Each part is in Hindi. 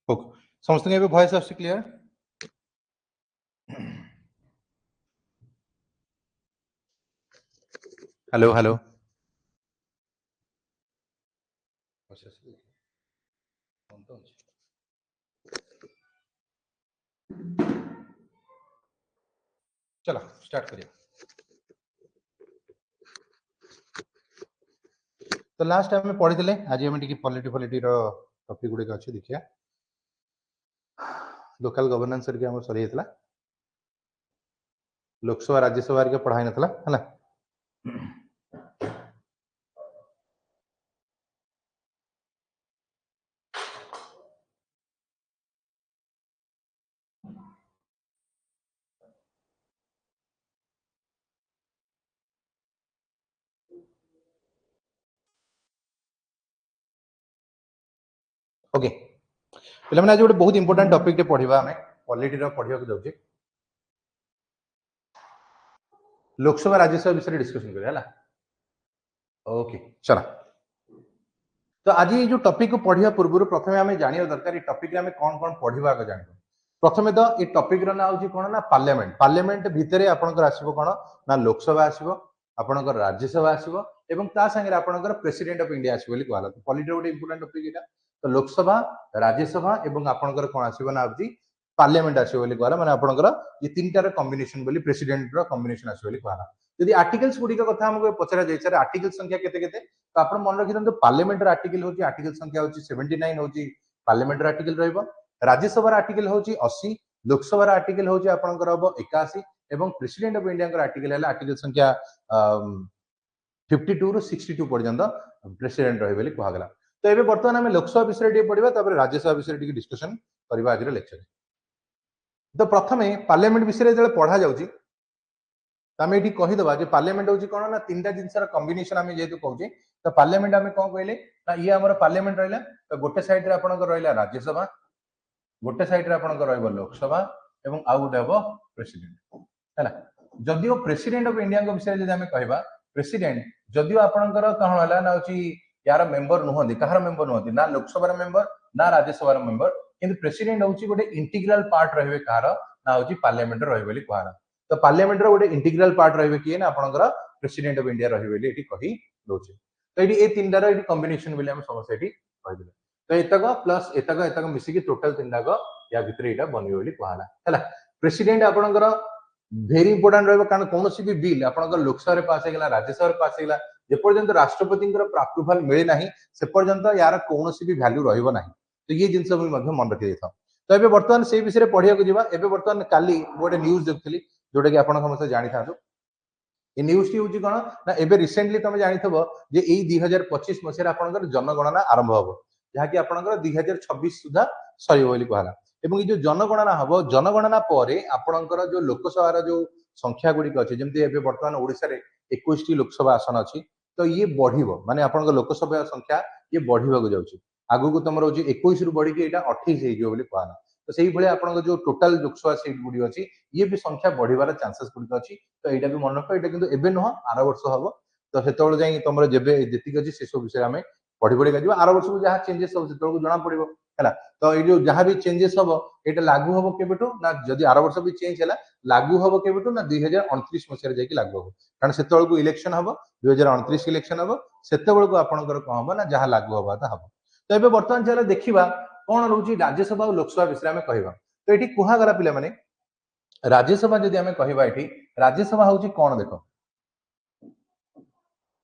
ओके समस्त के वॉइस आस क्लियर हेलो हेलो चलो स्टार्ट करिए। तो लास्ट टाइम में पढ़ी आज आम टी पॉलिटी टॉपिक गुड़िक अच्छे देखिए लोकल गवर्नेंस सरी जाता लोकसभा राज्यसभा पढ़ाई नाला है ओके पे आज गोटे बहुत इंपोर्टेंट टॉपिक पढ़ा आम पॉलिटी पढ़ा जाऊे लोकसभा राज्यसभा विषय डिस्कशन करिया ओके चलो। तो आज ये जो टॉपिक को पढ़िया पूर्व प्रथम आम जाना दरकार ये टॉपिक में कौन कौन पढ़ा आगे जान प्रथम तो ये टॉपिक ना हूँ कौन ना पार्लियामेंट पार्लियामेंट भितर आपंकर आसो कौन ना लोकसभा आसो आपंकर राज्यसभा आसो एवं ता संगे आपंकर प्रेसिडेंट ऑफ इंडिया आसो कहला पॉलिटी गोटे इंपोर्टेंट टॉपिक यहाँ तो लोकसभा राज्यसभा एवं आपंकर कौन आसो ना हूँ पार्लियामेंट आसो कहला माने आपंकर ये तीन टार कॉम्बिनेशन बोली प्रेसिडेंट रो कॉम्बिनेशन आसो कहला यदि आर्टिकल्स गुड़िक कथा हमको पचरा जाए सर आर्टिकल संख्या केते केते तो आप मन रखी था पार्लियामेंट आर्टिकल होची आर्टिकल संख्या होची 79 होची पार्लियामेंट आर्टिकल रहइबो राज्यसभा आर्टिकल होची 80 लोकसभा आर्टिकल होची आपनकर हबो 81 एवं प्रेसिडेंट ऑफ इंडिया का आर्टिकल है आर्टिकल संख्या 52 रु 62 पर्यंत प्रेसिडेंट रहे बोली कहगला। तो एबे वर्तमान हम लोकसभा विषय पढ़िबा तापर राज्यसभा विषय डिस्कशन करबा आज लेक्चर। तो प्रथमे पार्लियामेंट विषय जब पढ़ा जाउची आम ये कहीदबा जो पार्लियामेंट हूँ कौन ना तीन जिनसर कम्बिनेशन आम जेहतु कहूँ तो पार्लियामेंट आम कौन कहले ना ये आम पार्लियामेंट रहा तो गोटे सैड्रे आपंकर रहा राज्यसभा गोटे सैड्रे आपंकर लोकसभा एवं आउ गोटे हम प्रेसिडेंट है जदिव प्रेसिडेंट ऑफ इंडिया विषय जब आम कह प्रेसिडेंट जदिव आपंकर कौन है ना हूँ यार मेंबर नुहति कहार मेंबर नुहति ना लोकसभा मेंबर ना राज्यसभा मेंबर किंतु प्रेसिडेंट हूँ गोटे इंटीग्राल पार्ट रहे कहार ना हूँ पार्लियामेंट रही कहला। तो पार्लियामेंट गोटे इंटीग्राल पार्ट रही किए ना आपंकर प्रेसिडेंट ऑफ इंडिया रही कही दौचे। तो ये तीन टार कॉम्बिनेशन बोली हम समस्त ये कहीदे तो एतक प्लस एतक एतक मिसिकी टोटल तीन टाक या भितर यहाँ बनवे कहला है प्रेसिडेंट आपंकर भेरी इंपोर्टाट रहा कारण कौन भी बिल आपंकर लोकसभा पास होगा राज्यसभा पास होगा जेपर्यंत राष्ट्रपति अप्रूवाल मिले ना से पर्यंत यार कौन भी भैल्यू रहा तो ये जिनस मन रखी था। तो ये बर्तमान से विषय पढ़ा जा बर्तमान काली गोटे न्यूज देखुली जोटा कि आप समस्त जानी था ये न्यूज टी हूँ कौन ना एबे रिसेंटली तुम जानी जे यही 2025 मसीह आपंकर जनगणना आरंभ हम जहाँकि आपंकर 2026 सुधा सर कहला एवं ये जो जनगणना हम जनगणना पर आपंकर जो लोकसभा जो संख्या गुड़िक अच्छे जमी बर्तमान ओडिशा रे 21 टी लोकसभा आसन अच्छी तो ये बढ़ माने आपंकर लोकसभा संख्या ये बढ़ा जाऊँगी आगु को तुम रोज 21 रु बढ़ी यहाँ 28 हो कहला। तो से भाई आप जो टोटाल लोकसभा सीट गुड़ी अच्छी ये भी संख्या बढ़िवार चांसेस गुड़िक अच्छी तो यहाँ भी मन रख ये कि एवं नुह आर वर्ष हम तो से जाए तुम जब जी अच्छी से सब विषय आम पढ़ी पढ़ी जा आर वर्ष को जहाँ चेंजेस हम से जना पड़ो है तो ये जो जहाँ भी चेंजेस हम ये लागू हम केवेठू ना जदि आर वर्ष भी चेंज है लागू हम केवेठू ना 2029 मसीह जाकि लागू हम कारण से इलेक्शन हम 2029 इलेक्शन हम से आपंकर कौन हम ना जहाँ लागू हवा हम। तो ये बर्तमान चलो देखा कौन रोचे राज्यसभा और लोकसभा विषय में कहवा तो ये कहगला पे राज्यसभा जदि आम कहवा ये राज्यसभा हूँ कौन देख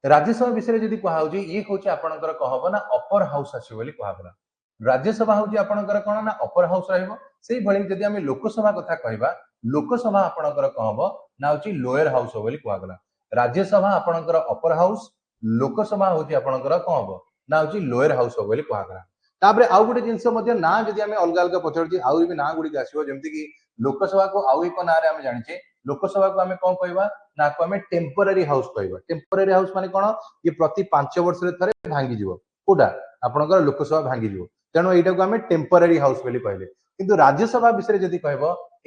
राज्यसभा विषय जदि कहुँ ये हूँ आपंकर कह ना अपर हाउस आसो कहगला राज्यसभा हूँ आपंकर कौन ना अपर हाउस रही आम लोकसभा कथा कहवा लोकसभा आपंकर कौन ना हूँ लोअर हाउस कहगला राज्यसभा आपंकर अपर हाउस लोकसभा हूँ आपंकर कौन हम ना हूँ लोअर हाउस कहगला। तापर आउ गोटे जिनस ना जब आम अलग अलग पचार आउ भी ना गुड़िक आसो जमीक लोकसभा को आउ एक ना आम जाने लोकसभा को आम कौन कहवा ना आम टेम्पोरारी हाउस कहवा टेम्पोरारी हाउस माने कौन ये प्रति 5 वर्ष थे भांगी कौटा आपंकर लोकसभा भांगी तेणु यहाँ को आम टेम्पोरारी हाउस कहले किंतु राज्यसभा विषय जब कह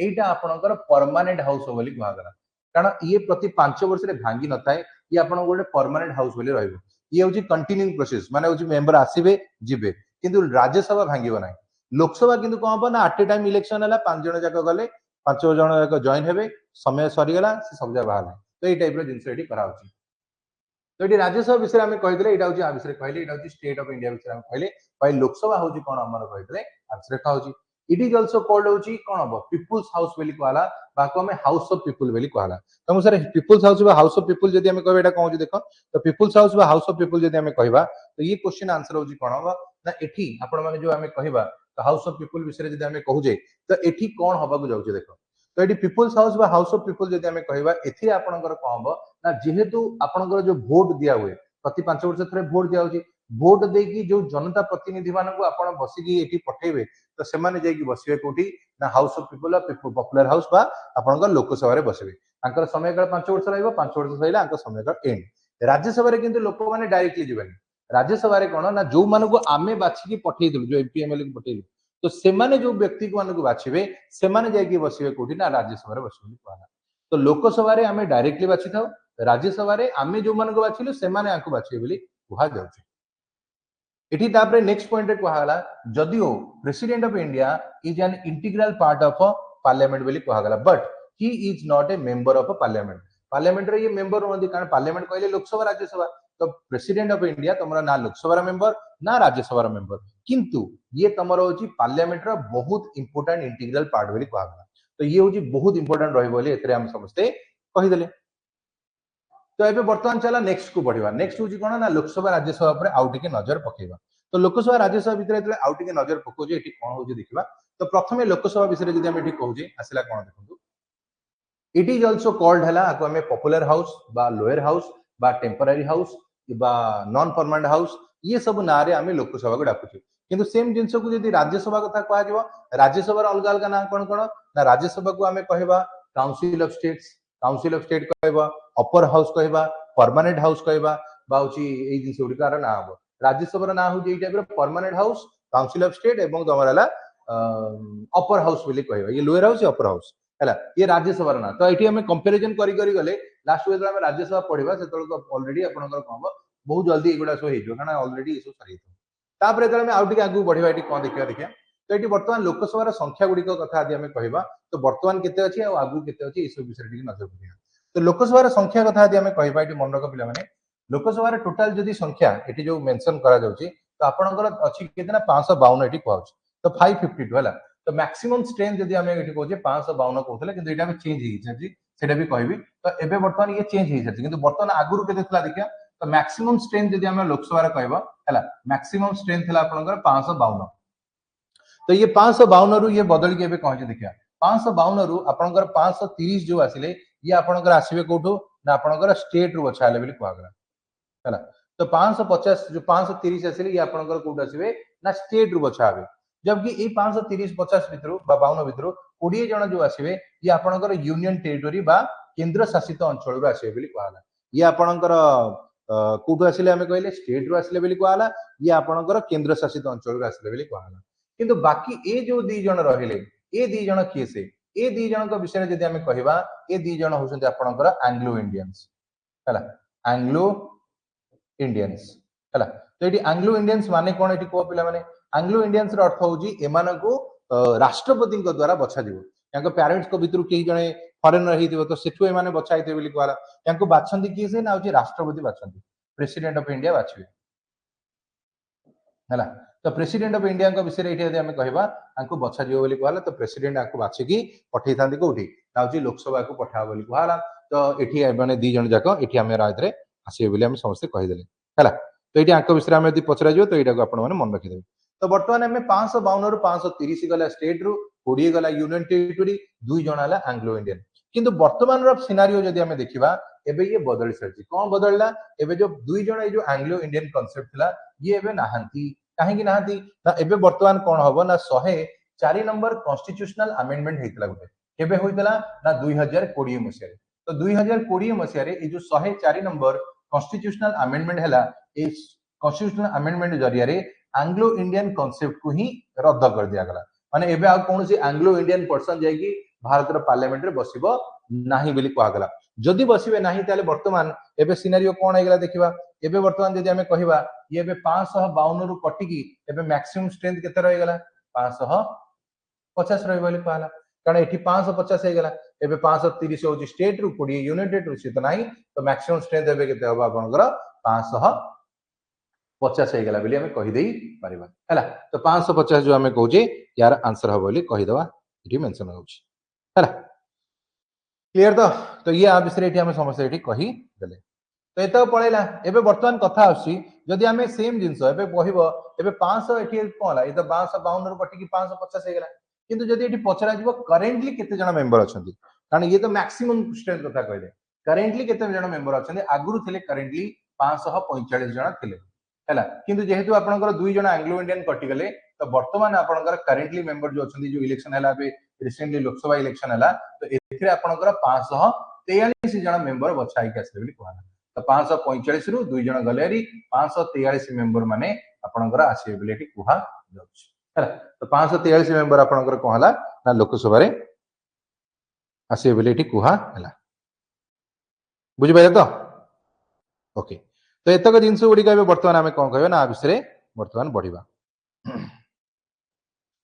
यहाँ आपंकर परमानेंट हाउस कहगला कारण ये प्रति 5 वर्ष भांगी न थाए ये आप गोटे परमानेंट हाउस ये हूँ कंटिन्यूइंग प्रोसेस माने हूँ मेंबर आसबे जिबे किंतु राज्यसभा भांगिब ना लोकसभा किंतु कौन हम ना एट ए टाइम इलेक्शन है 5 जन जाक गले 5 जन जाक जॉइन हेबे समय सरीगला से सब जगह बाहर तो ये टाइप जिनस ये कराऊँ तो ये राज्यसभा विषय में कहते यहाँ हूँ विषय कहले यहाँ स्टेट ऑफ इंडिया विषय कहले भाई लोकसभा हूँ कौन आम कहते आंसर रेखा हूँ इट इज ऑल्सो कॉल्ड हूँ कौन हम पीपुल्स हाउस बोली कहला आम हाउस ऑफ पीपुल बोली कहला तो मुझे sir people's house house of people जब आम कह कौन देख तो people's house house of people जब आम कह तो ये क्वेश्चन आंसर हूँ कौन हम ना एठी आपण मैंने जो आम कह हाउस ऑफ पीपुल विषय जब आम कहूजे तो एठी कौन हवा जाऊे देख तो ये people's house house of people जब आम कह ए आपंकर कौन हम ना जेहेतु आपंकर जो भोट दिया हुए प्रति 5 वर्ष थे भोट दिया भोट देकी जो जनता प्रतिनिधि मान आप बसिकी पठेबे तो से बसवे कौटी ना house of people popular house आपंकर लोकसभा बसवे समय काल 5 वर्ष रहा 5 वर्ष सैला समय काल एंड राज्यसभा लोक मैंने डायरेक्टली जीवन राज्यसभा कौन ना जो मान को आम बाछिकी पठेलु जो एमपी एमएलए को पठेलु तो से जो व्यक्ति मान को बाछे से बसवे कौटी ना राज्यसभा बसवे कहला तो लोकसभा आम डायरेक्टली बाछि था राज्यसभा आम जो मान को बाछिलु से बाछे बोली कह जाउछि एठी तापरे नेक्स्ट पॉइंट रे कहला जदियो president of India is an integral part of parliament बोली कहला but he is not a member of parliament parliament रे ये मेंबर होती कारण पार्लियामेंट कहले लोकसभा राज्यसभा तो प्रेसिडेंट ऑफ इंडिया तुमरा ना लोकसभा मेंबर ना राज्यसभा मेंबर किंतु ये तुमर होची पार्लियामेंट रो बहुत इंपोर्टेंट इंटीग्रल पार्ट बोली कहला तो ये होची बहुत इंपोर्टेंट रही बोली एतरे हम समझते कहि देले तो ये बर्तमान चला नेक्स्ट को बढ़िया नेक्स्ट हूँ कौन ना लोकसभा राज्यसभा पर आउ टिके नजर पकेबा तो लोकसभा राज्यसभा भितर आउ टिके नजर पकाउजे एठी कौन होजे देखिबा तो प्रथमे लोकसभा विषय जदि हम एठी कहूजे आसिला कौन देखंतु इट इज आल्सो कॉल्ड हला आको हमें पॉपुलर हाउस बा लोअर हाउस बा टेम्पररी हाउस बा नॉन परमानेंट हाउस ये सब ना रे हमें लोकसभा को डाकुछे किंतु सेम जिंस को जदि राज्यसभा कथा कहा जिवो राज्यसभा अलग अलग ना कौन कौन ना राज्यसभा को हमें कहबा काउंसिल ऑफ स्टेट कहबा अपर हाउस कहबा परमानेंट हाउस कहबा बाउची ए जिंस गुड़िकार ना हम राज्यसभा ना हो type permanent house council of state एवं तुम अपर हाउस बोली कहबा ये लोअर हाउस अपर हाउस है ये राज्यसभा ना तो ये हमें कंपेरिजन करी गले लास्ट जो राज्यसभा पढ़ा से ऑलरेडी आपंकर कौन हम बहुत जल्दी एगुड़ा सब हो कारण ऑलरेडी ये सब सर आउ टे आगे बढ़ा ये कौन देखा देखिए तो ये बर्तमान लोकसभा संख्या गुड़िक कथा आदि आम कहवा तो बर्तमान केते अच्छी आगू केते अच्छी ये सब विषय नजर पड़ेगा तो लोकसभा संख्या कथा आदि आम कहवा ये मन रख पे लोकसभा टोटाल जदि संख्या ये जो मेंशन करा जाउची तो आपनकर अच्छी केतना 552 एटी कहउछ तो 552 हला तो मैक्सिमम स्ट्रेंथ जदि हम एटी कहउछे 552 कहउतले किंतु एटा में चेंज ही छै सेटा भी कहबी तो एबे वर्तमान ये चेंज ही छै किंतु वर्तमान आगुरु केते थला देखिया तो मैक्सिमम स्ट्रेंथ जदि हम लोकसभा रे कहबा हला मैक्सिमम स्ट्रेंथ थला आपनकर 552 तो ये 552 रु ये बदल के एबे कहजे देखिया 552 रु आपनकर 530 जो आसिले ये आपनकर आसीबे कोठो ना आपनकर स्टेट रु बछाले बोली कहगला है तो 550 जो 530 आसिले ये आपनकर कोड आसीबे ना स्टेट रु बछाबे जबकि ये 530 50 भितरु बा 52 भितरु 20 जन जो आसीबे ये आपनकर यूनियन टेरिटरी बा केंद्र शासित अंचल रु आसीबे बोली कहला ये आपनकर कोड आसिले हमें कहले स्टेट रु आसिले बोली कहला ये आपनकर केंद्र शासित अंचल रु आसिले बोली कहला किंतु बाकी ए जो दी जन रहिले ए दी जन किए से ए दी जन को विषय जदि हमें कहबा ए दी जन होसंते आपनकर एंग्लो इंडियंस हला एंग्लो इंडियंस हला तो ये एंग्लो इंडियंस माने कोन एटी को पिला माने एंग्लो इंडियंस रो अर्थ होजी एमान को राष्ट्रपति को द्वारा बछा दिबो याको पेरेंट्स को भितरु केही जने फॉरेनर हिथिबो तो सेठु ए माने बछाइते बोली कहला याको बाछंती किए से ना होजी राष्ट्रपति बाछंती प्रेसिडेंट ऑफ इंडिया बाछिबे हला तो प्रेसिडेंट ऑफ इंडिया का विषय ये आम कहवा आपको बछा जीव बोली कहला तो प्रेसिडेंट आपको बाछिकी पठे था कौटी ना लोकसभा को पठा बोली कहला तो ये मैंने दी जन जाक ये आम राय आसवे बोली समस्ते कहीदे है तो ये विषय में यदि पचरा तो यहाँ आप मन रखिदेवे तो बर्तमान आम 552 रु 530 गला स्टेट रु 20 गला यूनियन टेरिटोरी 2 जन है एंग्लो इंडियन किंतु वर्तमान सिनारियो जदि आम देखा एबे ये बदल सारी कौन बदलला एबे जो 2 जन ये जो एंग्लो इंडियन कॉन्सेप्ट थिला ये एबे नाहंती कहीं नाहंती ना एबे वर्तमान कौन हम ना 104 नंबर कॉन्स्टिट्यूशनल अमेंडमेंट होइतला गुटे केबे होइतला ना 2020 मसिया तो 2020 मसिया रे ये जो 104 नंबर कॉन्स्टिट्यूशनल अमेंडमेंट हैला ए कॉन्स्टिट्यूशनल अमेंडमेंट जरिया रे एंग्लो इंडियन कांसेप्ट को ही रद्द कर दिया गला माने एबे आ कोन सी एंग्लो इंडियन पर्सन जायकी भारत रो पार्लियामेंट रे बसिबो नाही बोली कहा गला जदि बसिबे नाही ताले वर्तमान एबे सिनारियो कोन आइगला देखिबा एबे वर्तमान जदि हमें कहबा ये एबे 552 रु कटिकी एबे मैक्सिमम स्ट्रेंथ केते रहि गला 550 रही बोली कहला कारण एठी 550 हे गेला एबे 530 होची स्टेट रु 20 यूनिट रु सित नाही तो मैक्सिमम स्ट्रेंथ एबे केते होबा आपनकर 550 हे गेला बोली हमें कहि देई परिबा हैला तो 550 जो हमें कहूजे यार आंसर हो बोली कहि दवा एठी मेंशन होची हैला क्लियर तो ये आ विषय एठी हमें समस्या एठी कहि देले तो एत पळैला एबे वर्तमान कथा आसी जदि हमें सेम जिंस एबे कहबो एबे 500 एठी कोला ए तो 552 रु कटि की 550 हे गेला किंतु जदि एठी पचरा जिवो करेंटली केते जण मेंबर अछंती कारण ये तो मैक्सिमम स्ट्रेंथ कथा कहले करेंटली केते जण मेंबर अछंती आगुरु थिले करेंटली 545 जण थिले हैला किंतु जेहेतु आपनकर दुई जण एंग्लो इंडियन कटि गले तो वर्तमान आपनकर करेंटली मेंबर जो अछंती जो इलेक्शन हैला बे रिसेंटली लोकसभा इलेक्शन हैला तो एथिरे आपनकर 543 जण मेंबर बछाई के आसले बोली कहला तो 545 रु दुई जण गलेरी 543 मेंबर माने आपनकर आसे बोली एठी कुहा जाउछ हैला तो 543 मेंबर आपनकर कहला ना लोकसभा रे आसे बोली एठी कुहा हैला बुझि पाइले तो ओके तो एतक जिनस गुड़िक बर्तमान आम कौन कह ना विषय बर्तमान बढ़िया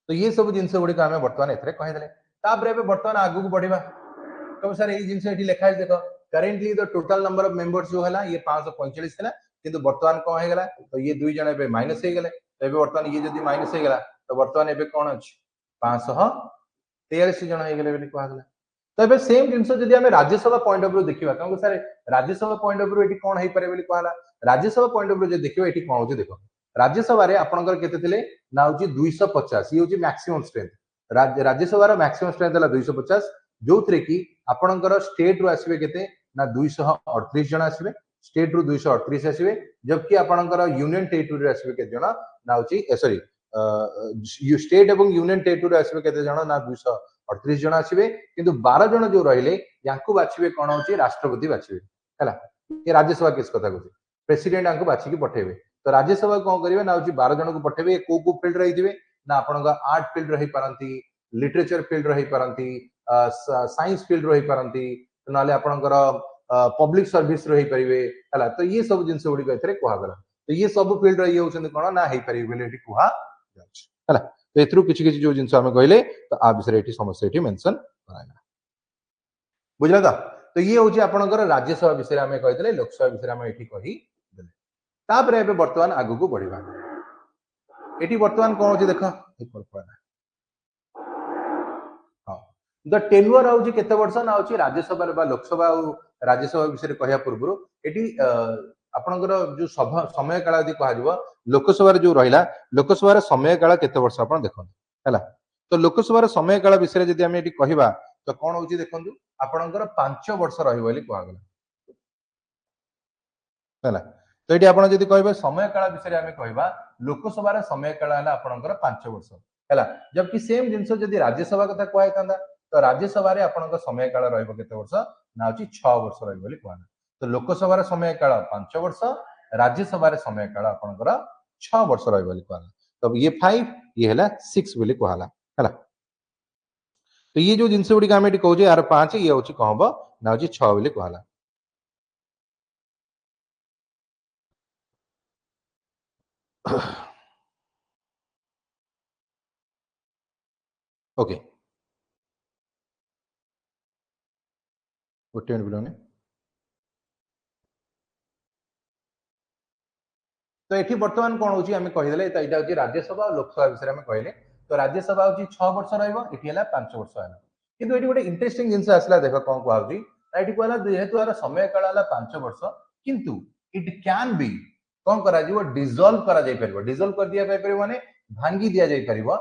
तो ये सब जिनस गुड़िक आम बर्तमान एहीदे बर्तमान आगू बढ़िया तो सर ये जिन लिखा है देख करेंटली तो टोटल नंबर ऑफ मेंबर्स जो है ये 545 था किंतु बर्तमान कौन हो गला तो ये दुई जन ए माइनस हो गले तो बर्तमान ये जब माइनस हो गला तो बर्तमान एबे कौन अच्छी 543 जन हो गले कहला तो ये सेम जिन जब आम राज्यसभा पॉइंट ऑफ व्यू देखा क्योंकि sir Rajya Sabha point of view ये कौन हो पारे कहला राज्यसभा पॉइंट ऑफ व्यू जो देखिए ये कौन हो देख राज्यसभा रे आपनकर केते थिले ना होची 250 ये होची maximum strength Rajya Sabha maximum strength है 250 जो थरे की आपनकर स्टेट रु आसीबे केते ना 238 जन आसीबे स्टेट रु 238 आसीबे जबकि आपनकर यूनियन टेरिटरी आसीबे केते जन ना होची सॉरी स्टेट एवं यूनियन टेरिटरी आसीबे केते जन ना 238 जन आसीबे किंतु 12 जन जो रहिले याकू बाछिबे कोन होची राष्ट्रपति बाछिबे हैला ये राज्यसभा किस कथा कहू प्रेसिडेंट आंको बाछी की पठेबे तो राज्यसभा कौन करेंगे ना 12 जन को पठेबे को फील्ड रही ना आपण आर्ट फील्ड रही पारंती लिटरेचर फील्ड रही पारंती साइंस फील्ड रही पारंती नाले आपणकर पब्लिक सर्विस रही परिवे हला तो ये सब जिंस गुडी एथरे कुहा गला तो ये सब फील्ड रही होछन कोन ना हे परिवे बोले एठी कुहा जाछ हला तो एथरु किछि किछि जो जिंस हमें कहले तो आ विषय एठी समस्या एठी मेंशन कराइला बुझला तो ये होची आपणकर राज्यसभा विषय हमें कहितले लोकसभा विषय हमें एठी कहि देले तापर एबे वर्तमान आगु को बढ़िबा एठी वर्तमान कोन होची देखो एक पड़ना हां द टेन्योर होची केते वर्ष ना होची राज्यसभा बा लोकसभा और राज्यसभा विषय कहया पूर्व एठी आपनकर जो सभा समय काल यदि कहा जिवो लोकसभा रे जो रहिला लोकसभा रे समय काल केते वर्ष आपन देखन हैला तो लोकसभा रे समय काल विषय यदि हम एठी कहिबा तो कोन होची देखंतु आपनकर 5 वर्ष रहिबो बोली कहा गेला हैला तो ये आपड़ जब कहे समय काल विषय आम कह लोकसभा समय काल है आपंकर 5 वर्ष है जबकि सेम जिन जब राज्यसभा कथा कहता तो राज्यसभा आपण समय काल रते वर्ष ना हूँ 6 वर्ष रही कहला तो लोकसभा समय काल 5 वर्ष राज्यसभा समय काल आपंकर 6 वर्ष रही कहला तब ये 5 ये है 6 बोली कहला है तो ये जो जिन गुड़िक आम कहूँ यार 5 ये हूँ कौन हम ना हूँ 6 बोली कहला ओके गोटे मिनट बिलोने तो ये बर्तमान कौन होची आम कहीदे तो यहाँ हूँ राज्यसभा और लोकसभा विषय में कहले तो राज्यसभा हूँ 6 वर्ष रही 5 वर्ष है किंतु ये गोटे इंटरेस्टिंग जिन आसला देख कौन कहूँ ये कहला जेहेतु यार समय काल है 5 वर्ष किंतु इट कैन बी कौन करा डिजल्व करा जाय परिबो डिजल्व कर दिया परिबो माने भांगी दिया जाय परिबो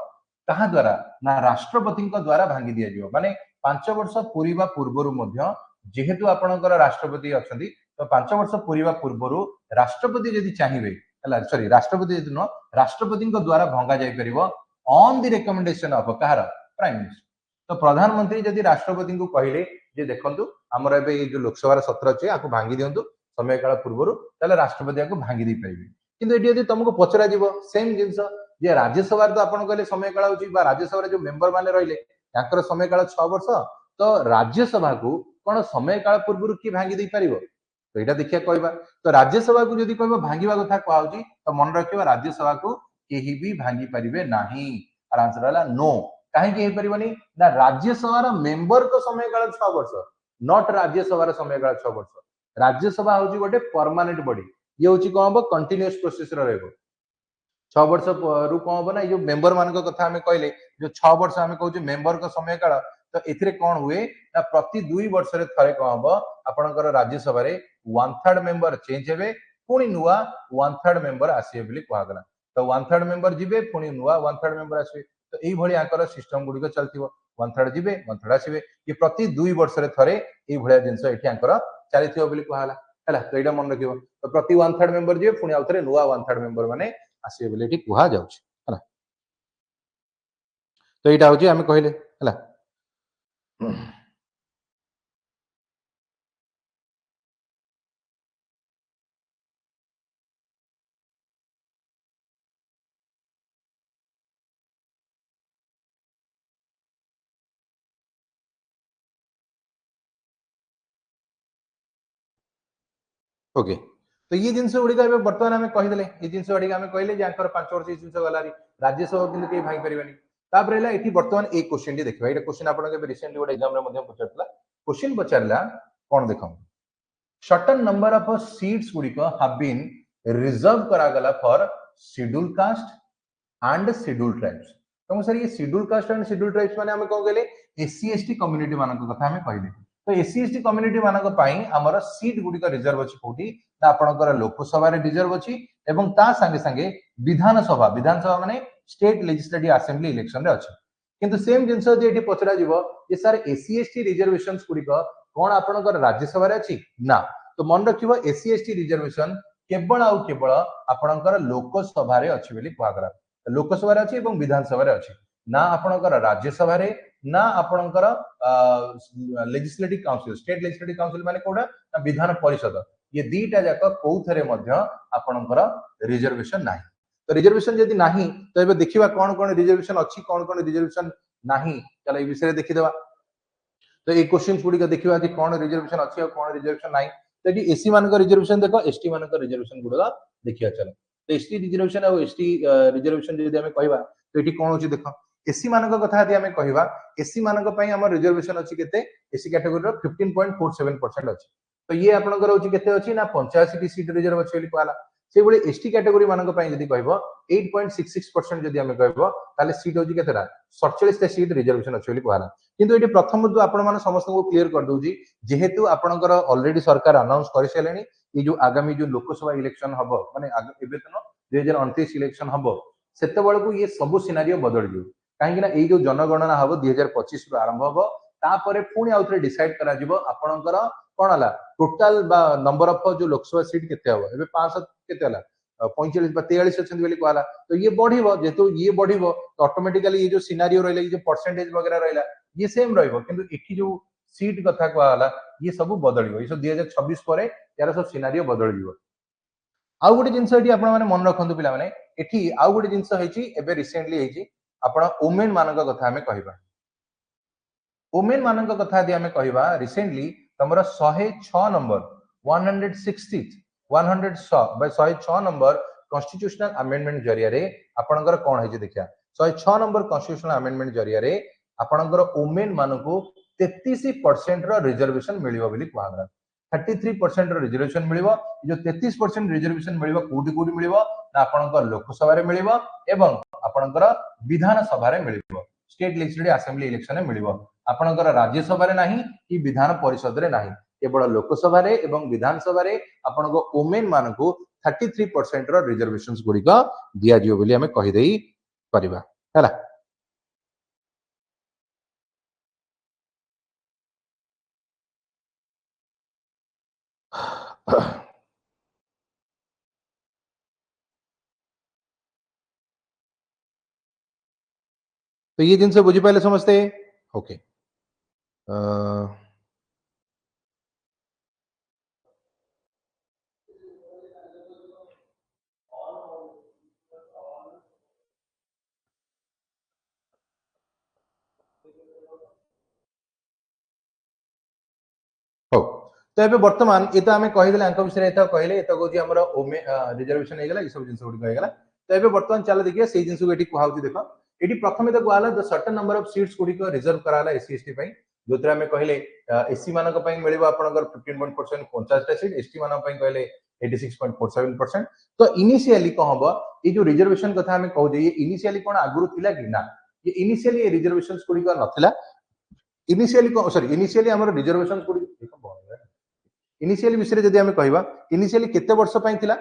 कहा द्वारा ना राष्ट्रपति द्वारा भांगी दिया जिवो माने 5 वर्ष पूरीबा पूर्वरु मध्य जेहेतु आपणकर राष्ट्रपति अछंती तो 5 वर्ष पूरीबा पूर्वरु राष्ट्रपति यदि चाहिबे हला सॉरी राष्ट्रपति यदि न राष्ट्रपति द्वारा भंगा जाय परिबो ऑन द रिकमेंडेशन ऑफ कहार प्राइम मिनिस्टर तो प्रधानमंत्री यदि राष्ट्रपति को कहले जे देखंतु हमर एबे जो लोकसभा सत्र अछि आको भांगी दियंतु समय काल पूर्व ताले राष्ट्रपति आपको भांगी दे पारे किंतु एटी यदि तुमको पचरा जीवो सेम जिंस जे राज्यसभा तो आपन कहले समय काल होची बा राज्यसभा जो मेंबर माने रहिले याकर समय काल 6 वर्ष तो राज्यसभा को कोन समय काल पूर्व की भांगी दे पारिबो तो एटा देखिया कहबा तो राज्यसभा को यदि कहबा भांगीबा कथा कहउची तो मन रखिबा राज्यसभा को केही भी भांगी परिबे नाही आर आंसर हला नो काहे कि हे परिबनी ना राज्यसभा रा मेंबर को समय काल 6 वर्ष नॉट राज्यसभा रा समय काल 6 वर्ष राज्यसभा होची गोटे परमानेंट बॉडी ये होची कोन हबो कंटीन्यूअस प्रोसेस रा रहबो 6 वर्ष रु कोन हबो ना जो मेंबर मान को कथा हमें कहले जो 6 वर्ष हमें कहू मेंबर को समय काल तो एथिरे कोन हुए ना प्रति 2 वर्ष रे थरे कोन हबो आपनकर राज्यसभा रे 1/3 मेंबर चेंज हेबे पुनी नुवा 1/3 मेंबर आसीबे बोली कहआ गला तो 1/3 मेंबर जिबे पुनी नुवा 1/3 मेंबर आसीबे तो एई भली आकर सिस्टम गुडी को चलतिबो 1/3 जिबे 1/3 आसीबे ये प्रति 2 वर्ष रे थरे एई भलिया जिंस एठी आकर चलिथिबो बोली कहला हला तो एटा मन रखिबो तो प्रति 1/3 मेंबर जिबे पुनी आउथरे नुवा 1/3 मेंबर माने आसीबे बोली एठी कहआ जाउछ हला तो एटा होची हमें कहले हला ओके तो ये जिनस गुड़ी बर्तमान आम कहीदे ये जिन गुड़ी आम कहले 5 वर्ष जिन गलारी राज्यसभा कि कहीं भाई पारे तापर ये बर्तमान ये क्वेश्चन टी देखा ये क्वेश्चन आप रिसेंटली गोटे एग्जाम पचार क्वेश्चन पचारा कौन देख सर्टेन नंबर ऑफ सीट्स गुड़िक हैव बीन रिजर्व करागला for schedule caste and schedule tribes तो सर ये schedule caste and schedule tribes माने हमें कौन कहले एससी एसटी कम्युनिटी मानक कथा हमें कहले तो एससी एसटी कम्युनिटी मानक पई हमर सीट गुड़िक रिजर्व अछि कोठी ना आपनकर लोकसभा रे रिजर्व अछि एवं ता संगे संगे विधानसभा माने स्टेट लेजिस्लेटिव असेंबली इलेक्शन रे अछि किंतु सेम जिंस जे एठी पचरा जीवो जे सर एससी एसटी रिजर्वेशंस गुड़िक कोन आपनकर राज्यसभा रे अछि ना तो मन रखिबो एससी एसटी रिजर्वेशन केवल आउ केवल आपनकर लोकसभा रे अछि बोली कहगरा लोकसभा रे अछि एवं विधानसभा रे अछि ना आपनकर राज्यसभा रे ना आपनकर legislative council state legislative council माने कोडा ना विधान परिषद ये दीटा जाक कोउथरे मध्य आपनकर रिजर्वेशन नाही तो रिजर्वेशन यदि नाही तो एबे देखिबा कोन कोन रिजर्वेशन अछि कोन कोन रिजर्वेशन नाही चला ए विषय देखि देबा तो ए क्वेश्चंस गुडी का देखिबा कि कोन रिजर्वेशन अछि और कोन रिजर्वेशन नाही तो एटी एससी मानक रिजर्वेशन देखो एसटी मानक रिजर्वेशन गुडा देखिया चलो तो एसटी रिजर्वेशन और एसटी रिजर्वेशन यदि हमें कहबा तो एटी कोन होची देखो एससी मानक कथा यदि हमें कहबा एससी मानक पई हमर रिजर्वेशन अछि केते एससी कैटेगरी रो 15.47% अछि तो ये आपनकर होची केते अछि ना 85 टी सीट रिजर्व अछि बोली कहला से बळे एसटी कैटेगरी मानक पई यदि कहबो 8.66% यदि हमें कहबो ताले सीट होची केतेरा 47 टा सीट रिजर्वेशन अछि बोली कहला किंतु एटी प्रथम तो आपण माने समस्त को क्लियर कर दोजी जेहेतु आपनकर ऑलरेडी सरकार अनाउंस कर सेलेनी ये जो आगामी जो लोकसभा इलेक्शन हबो माने एबे तनो 2029 इलेक्शन हबो सेते बळकू ये सब सिनारियो बदल जियो काहे कि ना ए जो जनगणना हबो 2025 रु आरंभ हबो तापरे पुणी आउथरे डिसाइड करा जिवो आपनकर कोन हला टोटल बा नंबर ऑफ जो लोकसभा सीट केते हबो एबे 500 केते हला 45 बा 43 अछन बोली कहला तो ये बढ़िबो जेतु ये बढ़िबो तो ऑटोमेटिकली ये जो सिनारियो रहले जो परसेंटेज वगैरह रहला ये सेम रहइबो किंतु एठी जो सीट कथा कहला ये सब बदलिबो ये सब 2026 परे यार सब सिनारियो बदल जिवो आउ गोटे जिंस एठी आपण माने मन रखंतु पिला माने एठी आउ गोटे जिंस हेची एबे रिसेंटली हेची आपण वुमेन मानक कथा हमें कहबा वुमेन मानक कथा यदि हमें कहबा रिसेंटली तमरा 106 नंबर 106 नंबर कॉन्स्टिट्यूशनल अमेंडमेंट जरिया रे आपनकर कोन हेची देखिया 106 नंबर कॉन्स्टिट्यूशनल अमेंडमेंट जरिया रे आपनकर वुमेन मानको 33% रो रिजर्वेशन मिलिबो बोली कहबा 33% रो रिजर्वेशन मिलिबो जो 33% रिजर्वेशन मिलिबो कोडी कोडी मिलिबो ना आपनकर लोकसभा रे मिलिबो एवं आपनकर विधान सभा रे मिलिबो स्टेट लेजिस्लेटिव असेंबली इलेक्शन रे मिलिबो आपनकर राज्यसभा रे नाही कि विधान परिषद रे नाही केवल लोकसभा रे एवं विधान सभा रे आपनको वुमेन मानको 33% रो रिजर्वेशंस गुडी का दिया जियो बोली हमें कहि देई परिबा हैला तो ये जिनसे बुझी पाइले समझते ओके हो तो एबे वर्तमान ये तो हमें कहि देले अंक विषय एता कहले एता कोजी हमर रिजर्वेशन हे गेला ई सब जिंस गुडी कहि गेला तो एबे वर्तमान चला देखिए सेही जिंस को एठी कुहाउती देखो एटी प्रथम तो कहला the certain number of seats गुडी को रिजर्व कराला एससी एसटी पई जोतरे हमें कहले एससी मानक पई मिलिबो आपनकर 15.4% 50 टा सीट एसटी मानक पई कहले 86.47%। तो इनिशियली कौन हम ये जो रिजर्वेशन कथा हमें कहू ये इनिशियली कौन आगुरु थिला कि ना ये इनिशियली रिजर्वेशंस गुडी को नथिला इनिशियली सॉरी इनिशियली हमर रिजर्वेशंस गुडी इनिशियली विषय जदि हमें कहबा इनिशियली केते वर्ष पई थिला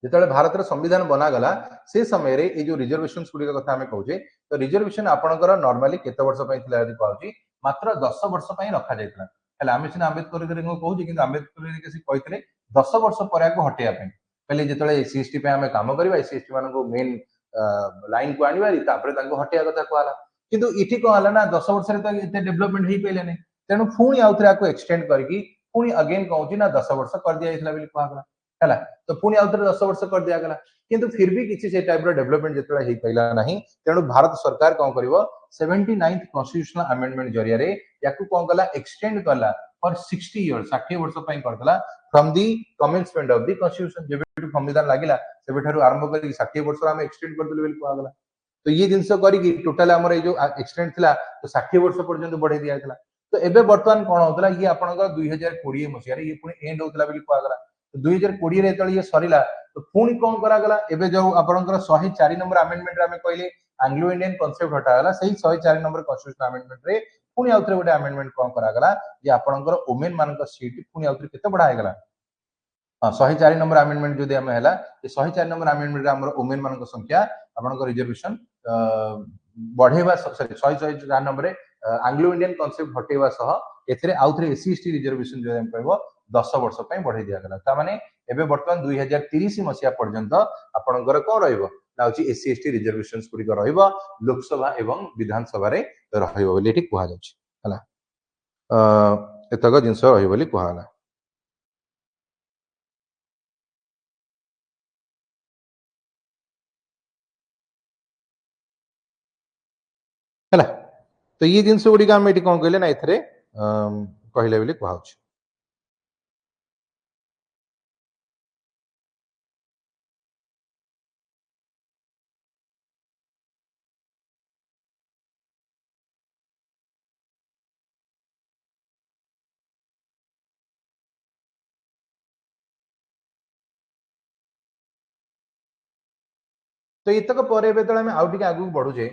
जिते भारत संविधान बनागला से समय रे ये जो रिजर्वेशन गुड़िक कथा आम कहे तो रिजर्वेशन आपंकर नॉर्मली केते वर्ष कहूँ मात्र 10 वर्ष रखा जाता है आम सीना आंबेडकर कहूँ कि आंबेडकर कहते 10 वर्ष पर हटेगा पहले जो एससी एसटी आम कम करवा एससी एसटी मान मेन लाइन को आनी हटेगा कथा कहला किंतु इठी कौन है ना 10 वर्ष डेभलपमेंट हो पारे तेणु पुणी आउ थे एक्सटेंड करके पुणी अगेन कहूँ ना 10 वर्ष कर दिया कहला है तो पुणी आउ थे 10 वर्ष कर दिगला किंतु फिर भी किसी से टाइप डेभलपमेंट जो हो पारा ना तेणु भारत सरकार कौन कर 79th कन्स्टिट्यूशनल अमेंडमेंट जरिया या कौन कला एक्सटेंड कला फॉर 60 इयर्स 60 वर्ष करदेला from the commencement of the constitution जब संविधान लगिला से आरंभ कर 60 वर्ष आम एक्सटेंड करदेलु कहगला तो ये जिनस करी टोटाल आम जो एक्सटेंड थिला तो 60 वर्ष पर्यंत बढ़े दिया तो एबे वर्तमान कौन होता ये आपंकर 2020 मसीह ये पुणी एंड होता कहगला 2020 ये सरला तो पुणी कौन करागला एबे जो आपनकर 104 नंबर अमेंडमेंट रे कहले एंग्लो इंडियन कांसेप्ट हटागला सही 104 नंबर कन्स्टिट्यूशन अमेंडमेंट रे पुणी आउथरे गोटे अमेंडमेंट कौन करागला जे आपनकर वुमेन मानक सीट पुणी आउथरे केते बढ़ागला हाँ 104 नंबर अमेंडमेंट जो आम है 104 नंबर अमेंडमेंट आम वुमेन मान संख्या आपनकर रिजर्वेशन बढ़ेवा sorry 104 number Anglo Indian concept हटेवा सह एथरे आउथरे एससी एसटी रिजर्वेशन जो हम कहबो 10 वर्ष पई बढ़े दिया गला ता माने एबे वर्तमान 2030 मसिया पर्यंत आपनकर को रहइबो ना होची एससी एसटी रिजर्वेशंस गुडी को रहइबो लोकसभा एवं विधानसभा रे रहइबो बोली ठीक कुहा जाउची हला एतक जिंस रहइबो बोली कुहा हला हला तो ये जिनस गुडी का हम एठी कोन कहले ना एथरे कहले बोली कुहा होची तो इतक पर आम आउ टिके आगु बढ़ुचे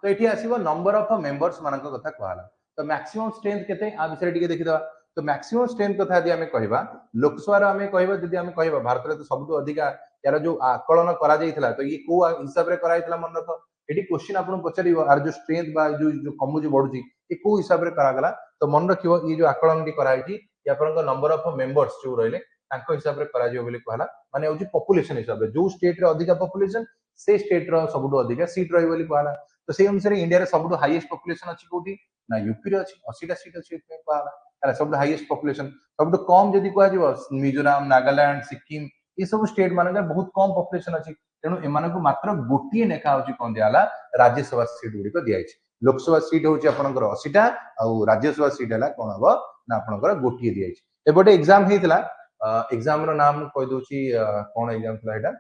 तो ये आसो नंबर ऑफ मेंबर्स मान कथा कहला तो मैक्सिमम स्ट्रेंथ केते आ विषय टिके देखिदवा तो मैक्सिमम स्ट्रेंथ कथा यदि आम कहबा लोकसभा आम कहबा यदि आम कहबा भारत में तो सबुठ अधिका यार जो आकलन करा जायथिला तो ये को हिसाब रे करा जायथिला मन रख एटी क्वेश्चन आपन पचारिबो आर जो स्ट्रेंथ बा जो कमु जो बढ़ुची ये को हिसाब रे करा गला तो मन रखिबो ये जो आकलन टी करा आइची ये आपन नंबर ऑफ मेंबर्स जो रहले तांको हिसाब रे करा जियो बोली कहला माने होची पॉपुलेशन हिसाब रे जो स्टेट रे अधिका पॉपुलेशन से स्टेट रो सबुठ अधिका सीट रही बोली कहला तो से अनुसार इंडिया रे सबुठ हाईएस्ट पॉपुलेशन अछि कोठी ना यूपी रे अछि 80 टा सीट अछि कहला है सबुठ हाईएस्ट पॉपुलेशन सबुठ कम जदी कहआ जिवो मिजोरम नागालैंड सिक्किम ये सब स्टेट मानक बहुत कम पॉपुलेशन अछि तेणु एमान को मात्र गोटी नेखा होची कोन दियाला राज्यसभा सीट गुडी को दियाइछ लोकसभा सीट होची आपनकर 80 टा आ राज्यसभा सीट हला कोन हबो ना आपनकर गोटी दियाइछ एबोटे एग्जाम हेतला एग्जाम रो नाम कहि दोची कोन एग्जाम थला एटा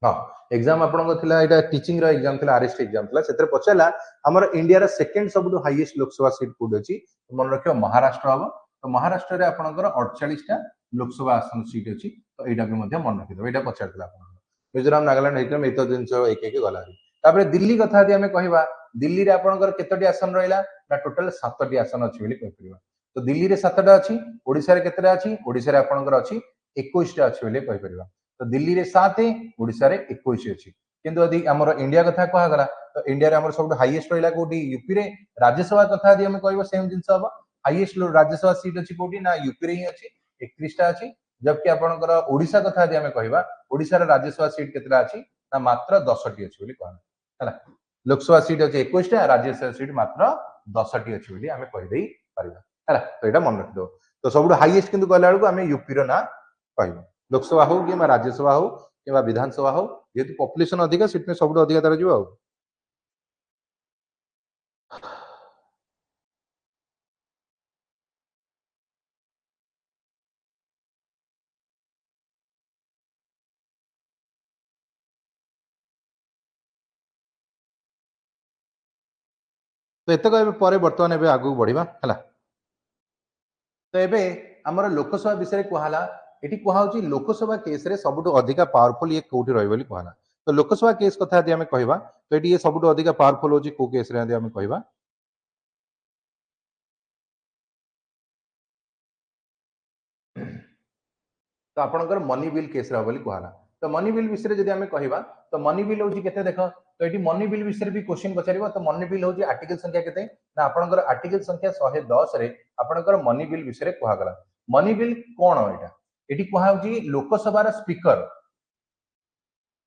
हाँ एग्जाम आपन टीचिंग रो एग्जाम थिला आरएसटी एग्जाम थिला सेतरे पछला हमर इंडिया रा सेकंड सबुठु हाईएस्ट लोकसभा सीट कोड अछि मन रखियो महाराष्ट्र हबो तो महाराष्ट्र रे आपनकर 48 टा लोकसभा आसन सीट अछि तो एटा भी मध्ये मन रखिदो एटा पछारथिला आपन मिजोरम नागालैंड हेतम एतो दिन एक एक गला तापर दिल्ली कथा यदि हमें कहबा दिल्ली रे आपनकर केतोटी आसन रहिला ना टोटल 7 टी आसन अछि बोली कहइबा तो दिल्ली रे 7 टा अछि ओडिसा रे केतरा अछि ओडिसा रे आपनकर अछि 21 टा अछि बोली कहइबा तो दिल्ली रे 7 ओडिसा रे 21 अछि किंतु यदि हमर इंडिया कथा कहा गला तो इंडिया रे हमर सब हाईएस्ट रहिला कोठी यूपी रे राज्यसभा कथा यदि हम कहबो सेम जिंस हबो हाईएस्ट राज्यसभा सीट अछि कोठी ना यूपी रे ही अछि 31 टा अछि जबकि आपनकर ओडिसा कथा यदि हम कहबा ओडिसा रे राज्यसभा सीट केतरा अछि ना मात्र 10 टी अछि बोली कहला हला लोकसभा सीट अछि 21 टा राज्यसभा सीट मात्र 10 टी अछि बोली हमें कहि देई परिबा हला तो एटा मन रख दो तो सब हाईएस्ट किंतु कहला बेलको हमें यूपी रो ना कहबो लोकसभा हो कि राज्यसभा हो कि विधानसभा हो जेहेतु पॉपुलेशन अधिका सीट में सब अधिका तार जो तो एतक पर बर्तमान एबे आगु बढ़िबा हला। तो एबे हमर लोकसभा विषय कहला एठी कहउची लोकसभा केस रे सबुठु अधिका पावरफुल ये कोठी रहइ बोली कहला। तो लोकसभा केस कथा यदि हमें कहबा तो एठी ये सबुठु अधिका पावरफुल होची को केस रे यदि हमें कहबा तो आपनकर मनी बिल केस रा बोली कहला। तो मनी बिल विषय जदि हमें कहबा तो मनी बिल होची केते देखो तो एठी मनी बिल विषय भी क्वेश्चन पचारिबो। तो मनी बिल होची आर्टिकल संख्या केते ना आपनकर आर्टिकल संख्या 110 रे आपनकर मनी बिल विषय कहा गला। मनी बिल कोन एटा एठी कहा होची लोकसभा रा स्पीकर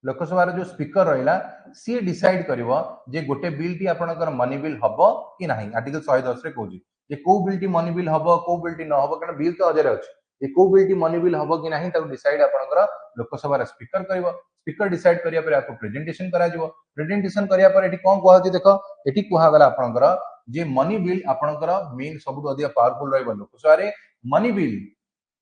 लोकसभा जो स्पीकर रहिला सी डिसाइड करिवो जे गोटे बिल टी आपनकर मनी बिल हबो कि नाही। आर्टिकल 110 रे कहूची जे को बिल टी मनी बिल हबो को बिल टी न हबो कारण बिल तो अजरे अछि ये को बिल टी मनी बिल हबो कि नाही ताको डिसाइड आपनकर लोकसभा रा स्पीकर करिवो। स्पीकर डिसाइड करिया पर आपको प्रेजेंटेशन करा जिवो। प्रेजेंटेशन करिया पर एठी कोन कहू छी देखो एठी कहा गला आपनकर जे मनी बिल आपनकर मेन सबुठ अधिक पावरफुल रहइबो लोकसभा रे। Money bill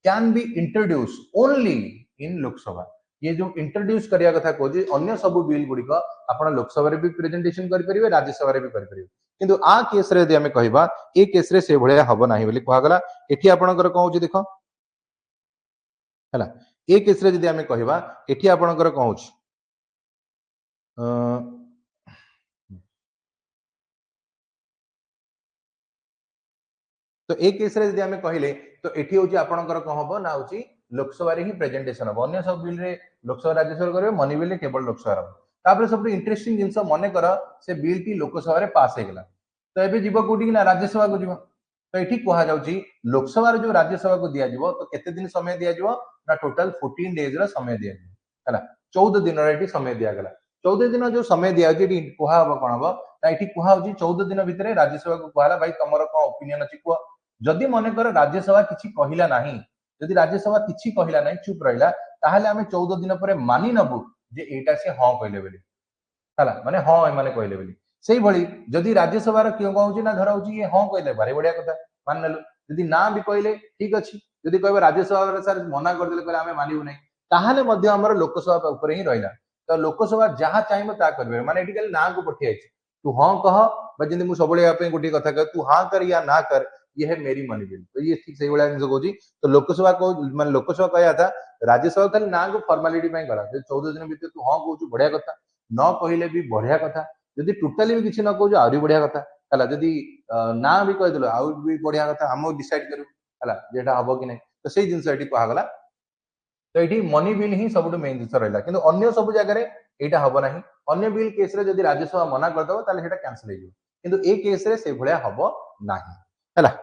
can be introduce only in Lok Sabha. ये जो इंट्रोड्यूस करिया कथा कहूची अन्य सब बिल गुड़िक आपण लोकसभा रे भी प्रेजेंटेशन करि परिबे राज्यसभा रे भी करि परिबे किंतु आ केस रे यदि हमें कहबा ए केस रे से भलिया हबो नाही बोली कहा गला। एठी आपणकर कोन होची देखो हला ए केस रे यदि हमें कहबा एठी आपणकर कोन होची तो ए केस रे यदि हमें कहले तो एठी होची आपणकर कोन हबो ना होची लोकसभा रे ही प्रेजेंटेशन हबो। अन्य सब बिल रे लोकसभा राज्यसभा करबे मनी बिल रे केवल लोकसभा रे। तापर सब इंटरेस्टिंग जिंस मने कर से बिल टी लोकसभा रे पास हे गेला तो एबे जीव कोठी ना राज्यसभा को जीव। तो एठी कहा जाउची लोकसभा रे जो राज्यसभा को दिया जीवो तो केते दिन समय दिया जीवो ना टोटल 14 डेज रा समय दिया जीवो हला। 14 दिन रे एठी समय दिया गेला। 14 दिन जो समय दिया जे एठी कहा हबो कोन हबो ना एठी कहा होची 14 दिन भितरे राज्यसभा को कहला भाई तमरो कोन ओपिनियन अछि को जदि मने कर राज्यसभा किछि कहिला नाही जदि राज्यसभा किछि कहिला नाही चुप रहिला ताहाले हमें 14 दिन परे मानि नबु जे एटा से हां कहले बेली हला माने हां ए माने कहले बेली। सेही भली जदि राज्यसभा रे क्यों कहउची ना धर होची ये हां कहले बारे बढ़िया कथा मान नलु जदि ना भी कहले ठीक अछि जदि कहबे राज्यसभा रे सर मना कर देले कहले हमें मानिबु नै ताहाले मध्ये हमर लोकसभा ऊपर ही रहिला। तो लोकसभा जहां चाहिबो ता करबे माने एठी खाली ना को पठी आइछि तू हां कह बा जिंदे मु सबले या पे गोटी कथा कह तू हां कर या ना कर ये है मेरी मनी बिल। तो ये ठीक सही वाला जिंस कहउची तो लोकसभा को माने लोकसभा कहया था राज्यसभा खाली ना को फॉर्मेलिटी में करा 14 दिन भीतर तू हां कहउछु बढ़िया कथा न कहिले भी बढ़िया कथा जदि टोटली भी किछि न कहउछु आउरी बढ़िया कथा हला जदि ना भी कह देलो आउ भी बढ़िया कथा हम डिसाइड करू हला जेटा हबो कि नै। तो सेही जिंस एठी कहा गला। तो एठी मनी बिल ही सबुठु मेन जिंस रहला किंतु अन्य सब जगह रे एटा हबो नाही। अन्य बिल केस रे जदि राज्यसभा मना कर दबो ताले सेटा कैंसिल हे जिवो किंतु ए केस रे से भलिया हबो नाही हला।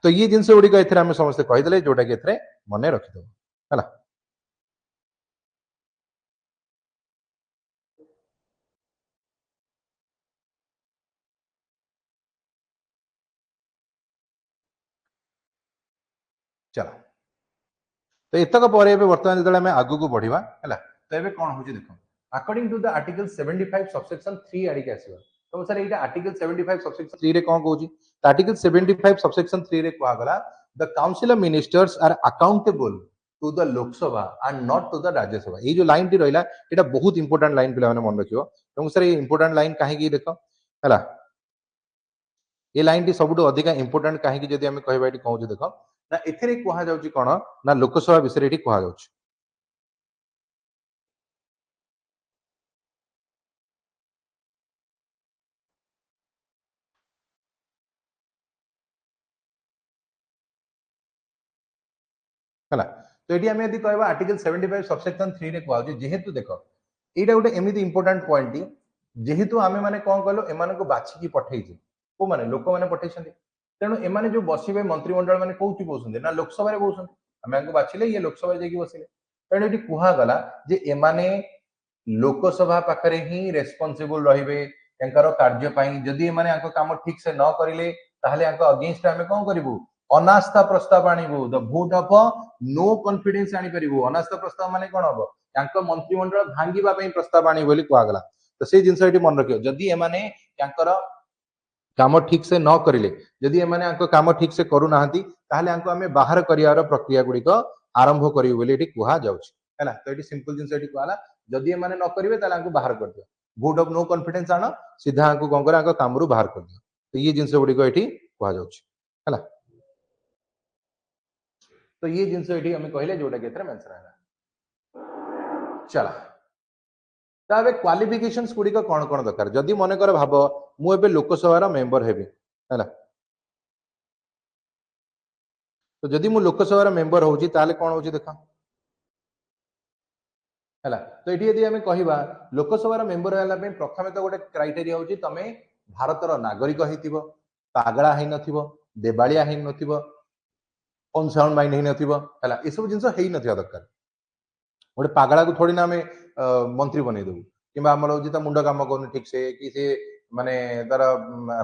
तो ये जिनस गुड़िक एथरे आम समस्त कहीदे जोटा कि एथरे मन रखिदब है। चलो तो एतक पर बर्तमान जो आग को बढ़ा है तो ये कौन हो देख according to the article 75 subsection 3 आड़िक आस तो सर ये आर्टिकल 75 सबसेक्शन 3 रे कौन कहूँ आर्टिकल 75 सबसेक्शन 3 रे कहगला the council of ministers are accountable to the Lok Sabha and not to the Rajya Sabha. ये जो लाइन टी रहा ये बहुत इंपोर्टेंट लाइन पे मन रखियो तो सर ये इंपोर्टेंट लाइन कहीं देख है ये लाइन टी सब अधिक इंपोर्टेंट कहीं जब आम कहवा कहूँ देख ना एथिरे कहा जाउची कोन ना लोकसभा विषय एठी कहा जाउची हला। तो एठी हम यदि कहबा आर्टिकल 75 सबसेक्शन 3 रे कहा जाउची जेहेतु देखो एटा गोटे एमिति इंपोर्टेंट पॉइंट टी जेहेतु आमे माने कोन कहलो एमान को बाछि की पठेइछे को माने लोक माने पठेइछन्ते तेनु एमाने जो बसिबे मंत्रिमंडल माने कोउची बोसन्ते ना लोकसभा रे बोसन्ते आमे आंको बाछिले ये लोकसभा जेकी बसिले तेनु एठी कुहा गला जे एमाने लोकसभा पाखरे ही रेस्पोंसिबल रहिबे एंकर कार्य पाई जदि एमाने आंको काम ठीक से न करिले ताहले आंको अगेंस्ट आमे कोन करिवु अनास्था प्रस्ताव आनिबु the vote of no confidence आनी परिबु। अनास्था प्रस्ताव माने कोन हबो यांको मंत्रिमंडल भांगीबा पई प्रस्ताव आनी बोली कुआ गला। तो से जिंस एठी मन रखियो जदि एमाने यांकर काम ठीक से न करिले जदि एमाने आंको काम ठीक से करू नाहंती ताहले आंको हमें बाहर करियार प्रक्रिया गुडी को आरंभ करियो बोली एठी कुहा जाउछि हैला। तो एठी सिंपल जिंस एठी कुआला जदि एमाने न करिवे ताहले आंको बाहर कर दियो भोट ऑफ नो कॉन्फिडेंस आना सीधा को कोन करा काम रु बाहर कर दियो तो ये जिंस गुडी को एठी कहा जाउछ हला तो ये जिंस एठी हम कहले जोटा केतरा मेंशन है चला ताबे क्वालिफिकेशंस गुडी को कोन कोन दरकार जदी मने कर भाबो मु एबे लोकसभा रा मेंबर हेबी हला तो जदि मु लोकसभा रा मेंबर होउची ताले कोन होउची देखा हला तो एठी यदि हमें कहिबा लोकसभा रा मेंबर होला पे प्रथमे तो गोटे क्राइटेरिया होउची तमे भारतर नागरिक हेतिबो पागळा हेइ नथिबो देबाळिया हेइ नथिबो अनसाउंड माइंड हेइ नथिबो हला ए सब जिंस हेइ नथिया दरकार गोटे पागळा को थोड़ी ना हमें मंत्री बनै देबू किबा हमर होउची त मुंडा काम करनु ठीक से कि से माने तार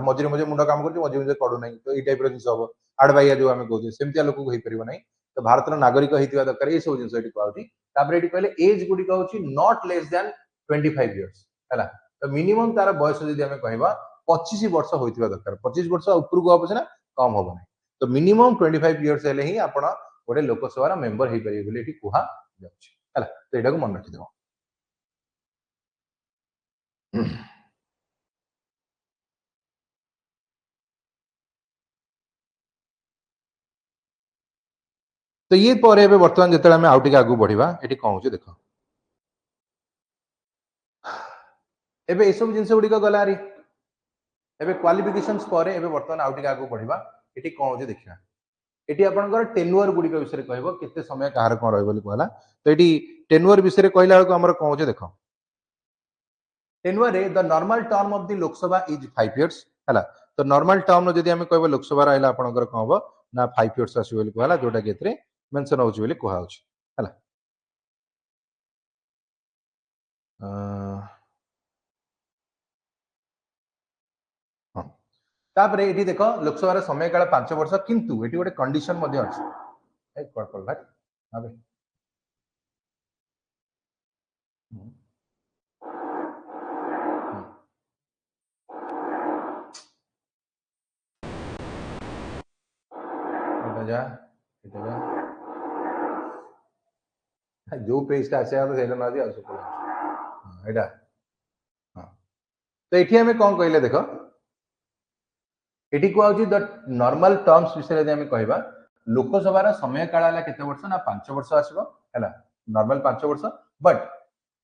मझिरे मझिरे मुंडा काम करची मझिरे मझिरे पडु नै तो ई टाइप रो जिंस हबो आडबाइया जो हमें कहू सेमतिया लोक को हेइ परिबो नै तो भारतर नागरिक हेतिबा दरकार ए सब जिंस एठी कहउची तापर एठी कहले एज गुडी कहउची नॉट लेस देन 25 इयर्स हला तो मिनिमम तार बयस जदि हमें कहबा 25 वर्ष होइतिबा दरकार 25 वर्ष ऊपर को हबो ना कम हबो नै तो मिनिमम 25 इयर्स हेले ही आपण गोटे लोकसभा रा मेंबर हेइ परिबे बोली एठी कुहा जाउची हला तो एटा को मन रखि देबो तो ये पर एबे वर्तमान जेतेला हमें आउट के आगु बढ़िबा एठी कोन होची देखो एबे ए सब जिंस गुडी को गलारी एबे क्वालिफिकेशंस पर एबे वर्तमान आउट के आगु बढ़िबा एठी कोन होची देखिया एठी आपनकर टेन्युअर गुडी को विषय कहबो केते समय कहार कोन रहबो बोली कहला तो एठी टेन्युअर विषय कहला को हमर कोन होची देखो टेन्युअर रे the normal term of the Lok Sabha is 5 years हला तो नॉर्मल टर्म जदि हमें कहबो लोकसभा रहला आपनकर कोन हबो ना 5 इयर्स आसी बोली कहला जोटा केतरे मेंशन होची बोली कहा होची हला अ हां तापर एठी देखो लोकसभा समय काल 5 वर्ष किंतु एठी गोटे कंडीशन मध्ये अछि ए कोन कोन भाई अबे एटा जा एटा जा जो पेज टा आसे सेटा ना दिया सुपर एटा हां तो एठी हमें कोन कहले देखो एठी को आउची द नॉर्मल टर्म्स विषय यदि हमें कहबा लोकसभा रा समय काल हला केते वर्ष ना 5 वर्ष आसीबो हला नॉर्मल 5 वर्ष बट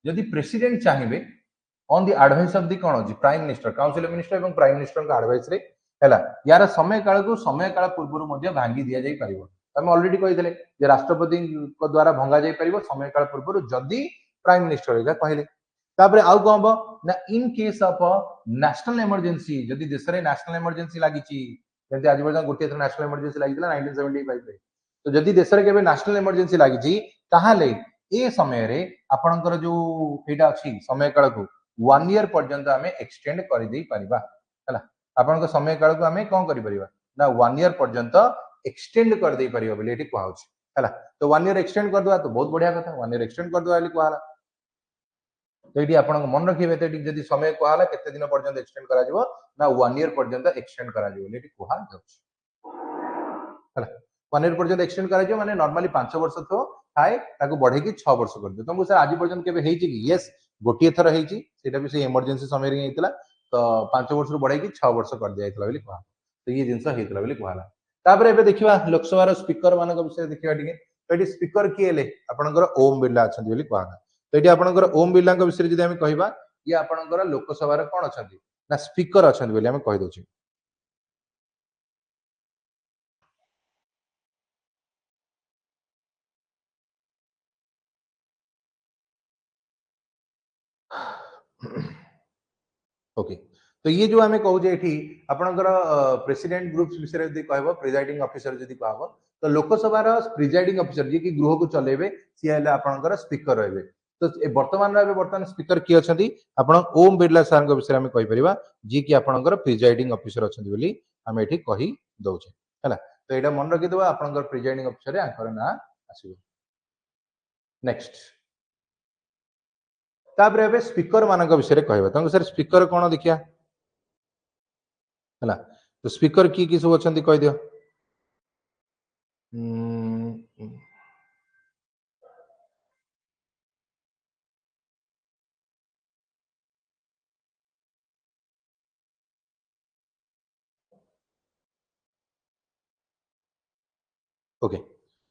यदि प्रेसिडेंट चाहिबे on the advice of the कोन होची प्राइम मिनिस्टर काउंसिल मिनिस्टर एवं प्राइम मिनिस्टर का एडवाइस रे हला यार समय काल को समय काल पूर्व मध्ये भांगी दिया जाई परिबो हम ऑलरेडी कहितले जे राष्ट्रपति को द्वारा भंगा जाई परिबो समय काल पूर्व जदि प्राइम मिनिस्टर एगा कहले तापर आउ कोन हबो ना in case of national emergency जदि देश रे नेशनल इमरजेंसी लागिची जदि आज पर्यंत गोटे थर नेशनल इमरजेंसी लागितला 1975 रे तो जदि देश रे केबे नेशनल इमरजेंसी लागिची ताहाले ए समय रे आपनकर जो एटा अछि समय काल को 1 ईयर पर्यंत हमें एक्सटेंड कर दे परिबा हला आपनकर समय काल को हमें कोन करि परिबा ना 1 ईयर पर्यंत एक्सटेंड कर दे परिबा बोली एठी कहउछ हला तो 1 ईयर एक्सटेंड कर दवा तो बहुत बढ़िया कथा 1 ईयर एक्सटेंड कर दवा बोली कहला तो ये आपन मन रखिए जदि समय कहला केते दिन पर्यंत एक्सटेंड करा जिवो ना 1 ईयर पर्यंत एक्सटेंड करा जिवो लेटी कहा जाउछ हला 1 ईयर पर्यंत एक्सटेंड करा जिवो माने नॉर्मली 5 वर्ष तो थाए ताको बढ़े की 6 वर्ष कर दे तुमको सर आज पर्यंत केबे हेई छि कि यस गोटिए थर हेई छि सेटा भी से इमरजेंसी समय रे हेइतला तो 5 वर्ष रु बढ़े की 6 वर्ष कर दिया हेइतला बोली कहा तो ये जिंस हेइतला बोली कहला तापर एबे देखिबा लोकसभा रो स्पीकर मानक विषय देखिबा ठीक तो एटी स्पीकर किए ले आपनकर ओम बिरला अछन बोली कहला तो ये आपनकर ओम बिरला विषय जदि हम कहबा ये आपनकर लोकसभा रे कोन अछंती ना स्पीकर अछंती बोली हम कहि दोछि ओके तो ये जो हमें कहू जे एठी आपनकर प्रेसिडेंट ग्रुप्स विषय जदि कहबो प्रिजाइडिंग ऑफिसर जदि कहबो तो लोकसभा रो प्रिजाइडिंग ऑफिसर जे कि गृह को चलेबे सी हेले आपनकर स्पीकर रहबे तो ए वर्तमान स्पीकर की अछंती आपण ओम बिरला सर को विषय में कहि परिबा जे कि आपनकर प्रिजाइडिंग ऑफिसर अछंती बोली हम एठी कहि दउछे हैला तो एटा मन रखि देबा आपनकर प्रिजाइडिंग ऑफिसर रे आंकर ना आसीबो नेक्स्ट तापर एबे स्पीकर मानक विषय रे कहबा तंग सर स्पीकर कोन देखिया हैला तो स्पीकर की सब अछंती कहि दियो ओके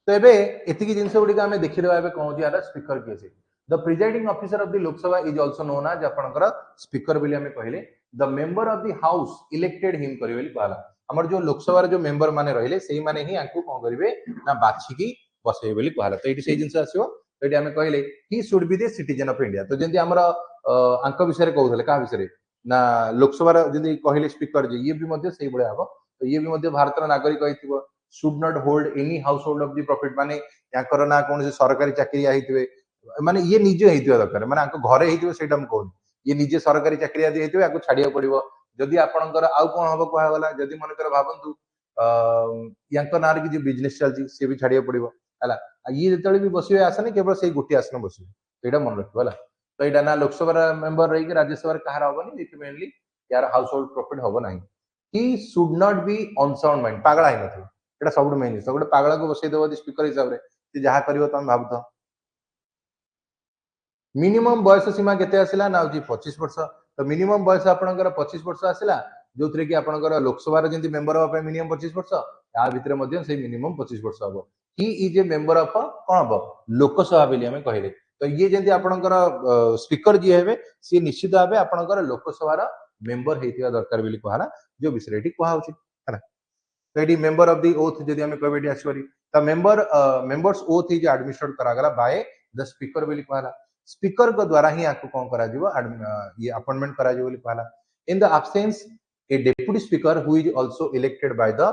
तो एबे एतिकी जिंस गुडी आमे देखि देबा एबे कोन यार स्पीकर के से the presiding officer of the Lok Sabha is also known as आपनकर स्पीकर बोली आमे कहले the member of the house elected him करिवे बोली कहला हमर जो लोकसभा जो मेंबर माने रहले सेही माने ही आंकु कोन करिवे ना बाछि की बसै बोली कहला तो एटी सेही जिंस आसीबो तो एटी आमे कहले he should be the citizen of India तो जेंति हमर आंक विषय रे कहउथले का विषय रे ना लोकसभा जेंति कहले स्पीकर जे ये भी मध्ये सेही बळे हबो तो ये भी मध्ये भारतर नागरिक होइतिबो should not hold any household of the profit माने याकर ना कोन सरकारी चाकरी आइतबे माने ये निजे हेतिबा दरकार माने आंको घरे हेतिबे सेटा हम कहू ये निजे सरकारी चाकरी आदि हेतिबे आको छाडिया पड़िबो जदि आपनकर आउ कोन हबो कहला गला जदि मन कर भाबंतु यांकर नार की जो बिजनेस चलची से भी छाडिया पड़िबो हला ये जेतले भी बसिबे आसने केवल सेही गुटी आसन बसिबे तो एटा मन रखबो हला तो एटा ना लोकसभा मेंबर रही कि राज्यसभा कहार हबनी इट मेनली यार हाउस होल्ड प्रॉफिट हबो नाही he should not be on sound mind पागला ही नथि एटा सब मेन जिनिस गोटे पागला को बसई देव स्पीकर हिसाब से जहाँ कर तुम भावुथ मिनिमम बयस सीमा केते आसिला ना होची 25 वर्ष तो मिनिमम बयस आपनकर 25 वर्ष आसिला जोथरे कि आपनकर लोकसभा रे जेंति मेंबर ऑफ मिनिमम 25 वर्ष या भितरे मध्ये से मिनिमम 25 वर्ष हबो he is a member of cone हबो लोकसभा बेली हमें कहले तो ये जेंति आपनकर स्पीकर जी हेबे सी निश्चित भाबे आपनकर लोकसभा रा मेंबर हेतिया दरकार बेली कहला जो विषय एटी कहा होची है मेंबर ऑफ द ओथ जदि हमें कहबे आसवरी the members oath is administrate करा गला बाय द स्पीकर बोली कहला स्पीकर को द्वारा ही आको कोन करा जिवो ये अपॉइंटमेंट करा जिवो बोली कहला in the absence A deputy speaker who is also elected by the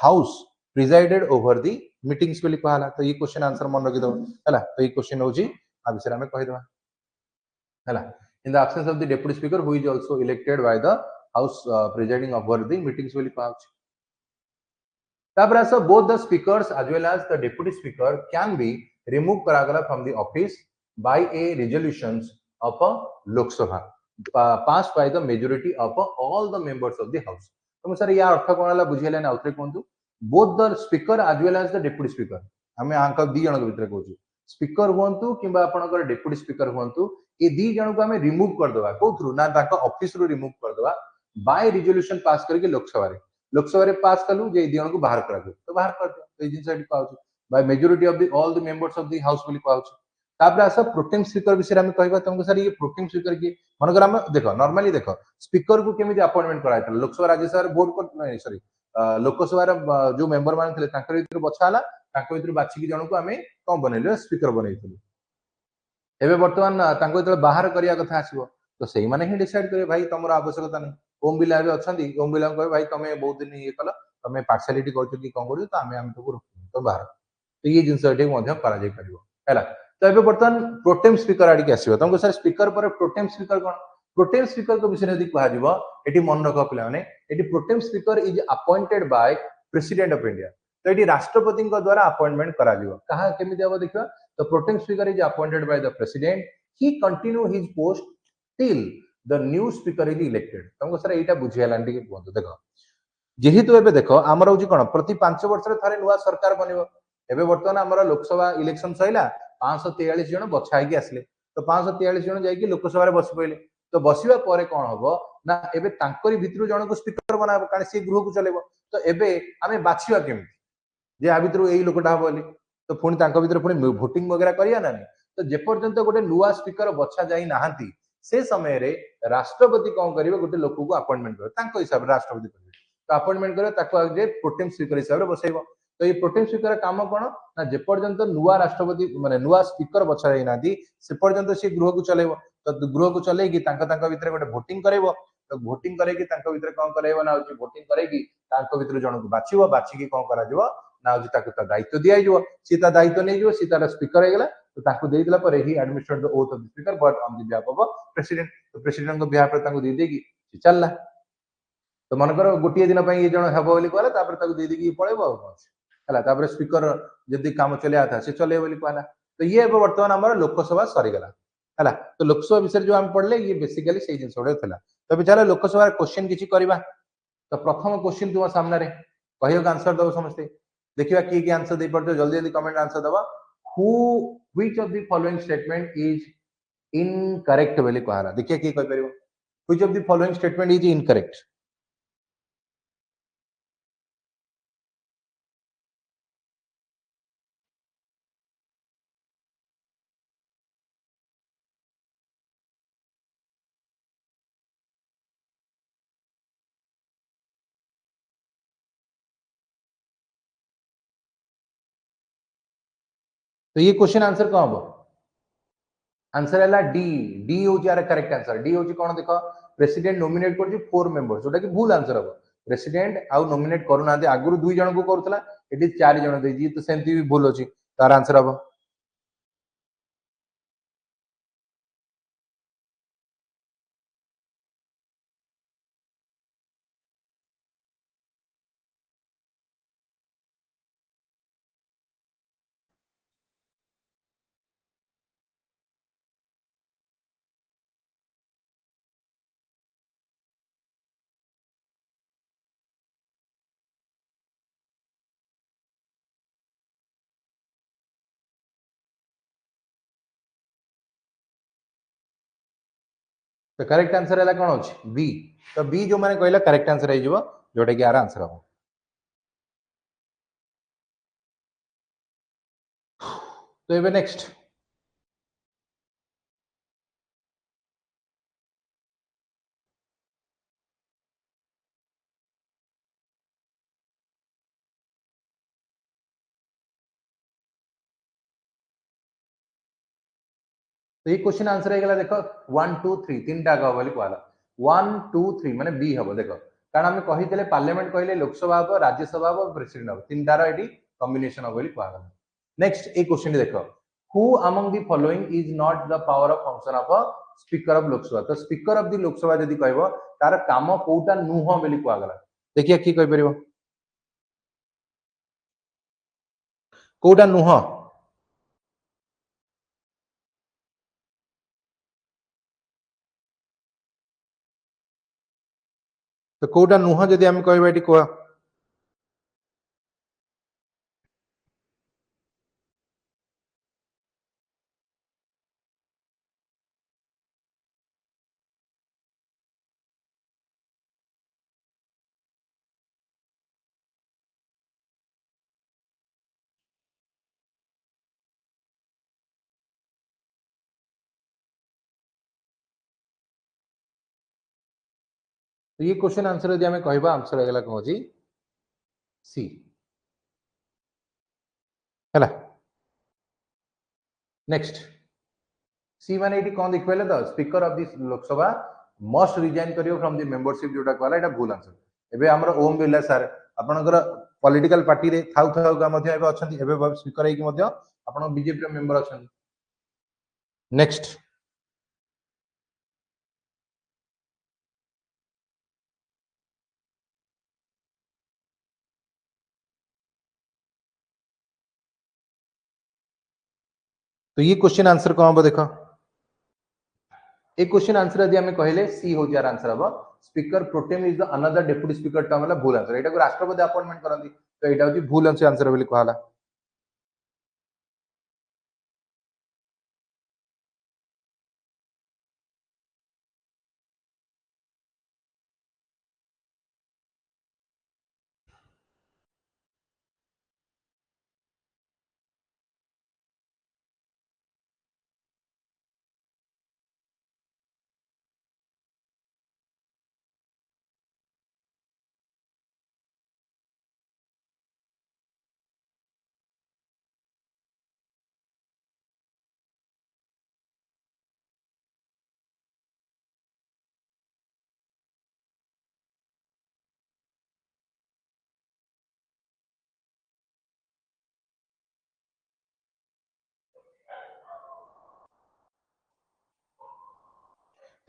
house presided over the meetings बोली कहला तो ये क्वेश्चन आंसर मन रखि दो हला तो ये क्वेश्चन होजी आ विषय हमें कहि देबा हला in the absence of the deputy speaker who is also elected by the house presiding over the meetings बोली कहला तापर both the speakers as well as the deputy speaker can be removed karagala from the office by a resolutions of a Lok Sabha passed by the majority of all the members of the house तो सर या अर्थ कोन हला बुझियले ना उतरे कोंतु both the speaker as well as the deputy speaker हमें आंक दी जन के भीतर कहू स्पीकर हुंतु किबा आपनकर डेप्यूटी स्पीकर हुंतु ए दी जन को हमें रिमूव कर देबा कोथ्रु ना ताका ऑफिस रो रिमूव कर देबा बाय रिजोल्यूशन पास करके लोकसभा रे लोकसभा रे पास कलु जे दियन को बाहर करा तो बाहर कर दो ए जिंस एटी पाउछ by majority of the all the members of the house बोली पाउछ तापर आसा प्रोटेम स्पीकर विषय हम कहबा तुमको सर ये प्रोटेम स्पीकर की मनकर हम देखो नॉर्मली देखो स्पीकर को केमिति अपॉइंटमेंट करायता लोकसभा राज्यसभा वोट कर सॉरी लोकसभा रे जो मेंबर मान थे ताकर भीतर बछाला ताकर भीतर बाछि की जण को हमें कम बनेले स्पीकर बनेइथिलु एबे वर्तमान तांको जतले बाहर करिया कथा आसीबो तो सेही माने ही डिसाइड करे भाई तमर आवश्यकता नहीं ओम बिला भी अछंती ओम बिला को भाई तमे बहुत दिन ये कल तमे पार्शियलिटी करछ कि कोन करू तो आमे तो तो बाहर तो ये जिंस एटे मध्ये करा जाय परिबो हैला तो एबे वर्तमान प्रोटेम स्पीकर आडी के आसीबो तुमको सर स्पीकर पर प्रोटेम स्पीकर कोन प्रोटेम स्पीकर को विषय यदि कहा जिवो एटी मन रखो पिला माने एटी pro tem speaker is appointed by president of India तो एटी राष्ट्रपति को द्वारा अपॉइंटमेंट करा जिवो कहा केमि देबो देखिबा तो pro tem speaker is appointed by the president he continue his post till the new speaker is elected तुमको सर एटा बुझियाला के कोन देखो जेहेतु एबे देखो हमर होची कोन प्रति 5 वर्ष रे थारे नुवा सरकार बनिबो एबे वर्तमान हमर लोकसभा इलेक्शन सइला 543 जन बछाई के आसले तो 543 जन जाई कि लोकसभा रे बसि पइले तो बसिबा परे कोन हबो ना एबे तांकरी भितरु जन को स्पीकर बनाबो कारण से गृह को चलेबो तो एबे हमें बाछिबा केमि जे आ भितरु एई लोकटा हबोली तो पुणी तांको भितर पुणी वोटिंग वगैरह करिया ना तो जे पर्यंत गोटे नुवा स्पीकर बछा जाई नाहंती से समय रे राष्ट्रपति कौन करिवे गोटे लोक को अपॉइंटमेंट करे तांको हिसाब राष्ट्रपति करिवे तो अपॉइंटमेंट करे ताको आगे प्रोटेम स्पीकर हिसाब रे बसैबो तो ये प्रोटेम स्पीकर काम कोन ना जे पर्यंत नुवा राष्ट्रपति माने नुवा स्पीकर बछा जाई नादी से पर्यंत से गृह को चलेबो तो गृह को चले कि तांको भितर गोटे वोटिंग करैबो तो वोटिंग करे कि तांको भितर कोन करैबो ना होची वोटिंग करे कि तांको भितर जण को बाछिबो बाछि कि कोन करा जिवो ना होची ताको ता दायित्व दिया जिवो सीता दायित्व नै जिवो सीता स्पीकर हेगला तो ताको देई दिला पर he administrate the oath of the speaker but on the behalf of president तो प्रेसिडेंट को बिहाफ पर ताको दे देगी चलला तो मन कर गोटिए दिन पई ये जण हेबो बोली कहला तापर ताको दे देगी पळेबो आ कोन हला तापर स्पीकर जदी काम चले था से चले बोली कहला तो ये वर्तमान हमर लोकसभा सरी गला हला तो लोकसभा विषय जो हम पढ़ले ये बेसिकली सही जिंस ओडे थला तो चलो लोकसभा क्वेश्चन किछि करबा तो प्रथम क्वेश्चन तुम सामने रे कहियो आंसर दबो समझते देखिबा की आंसर दे पड़तो जल्दी जल्दी कमेंट आंसर दबा हु which of the following statement is incorrect बोली कहला देखिए की कहि परिबो which of the following statement is incorrect तो ये क्वेश्चन आंसर कौन हम आंसर है डी डी हो करेक्ट आंसर डी हो कौन देख प्रेसिडेंट नोमिनेट कर 4 मेंबर्स जोटा कि भूल आंसर हम प्रेसिडेंट आउ नोमिनेट करूना आगु 2 जन को करूला एटी 4 जन देजी तो सेमती भी भूल अछि तार आंसर हम तो करेक्ट आंसर है कौन अच्छे बी तो बी जो मैंने कहला करेक्ट आंसर हो जोटा कि यार आंसर हम तो ये नेक्स्ट तो ये क्वेश्चन आंसर है देख 1 2 3 तीन टाक हम कहला 1 2 3 माने बी हम देख कारण आम कही पार्लियामेंट कहले लोकसभा हम राज्यसभा हम प्रेसिडेंट हम तीन टार ये कम्बिनेशन हम कहला नेक्स्ट ए क्वेश्चन देख who among the following is not the power of function of speaker of Lok Sabha तो स्पीकर ऑफ द लोकसभा जदि कहबो तार काम कोटा नुह बोली कहला देखिए कि कहि परिबो कोटा नुह तो कोटा नुह जदि हम कहबा एटी कह तो ये क्वेश्चन आंसर यदि आम कहबा आंसर होगला कौन जी सी है नेक्स्ट सी माने ये कौन देख पारे तो speaker of this Lok Sabha must resign करियो फ्रॉम द मेंबरशिप जोटा कहला एटा भूल आंसर एबे हमर ओम बिरला सर आपनकर पॉलिटिकल पार्टी रे थाउ थाउ का मध्ये एबे अछंती एबे स्पीकर है कि मध्ये आपन बीजेपी रे मेंबर अछंती नेक्स्ट तो ये क्वेश्चन आंसर कौन हम देखो एक क्वेश्चन आंसर यदि हमें कहले सी हो यार आंसर हम speaker pro tem is the another deputy speaker term वाला भूल आंसर एटा को राष्ट्रपति अपॉइंटमेंट करंती तो एटा होची भूल आंसर बोली कहला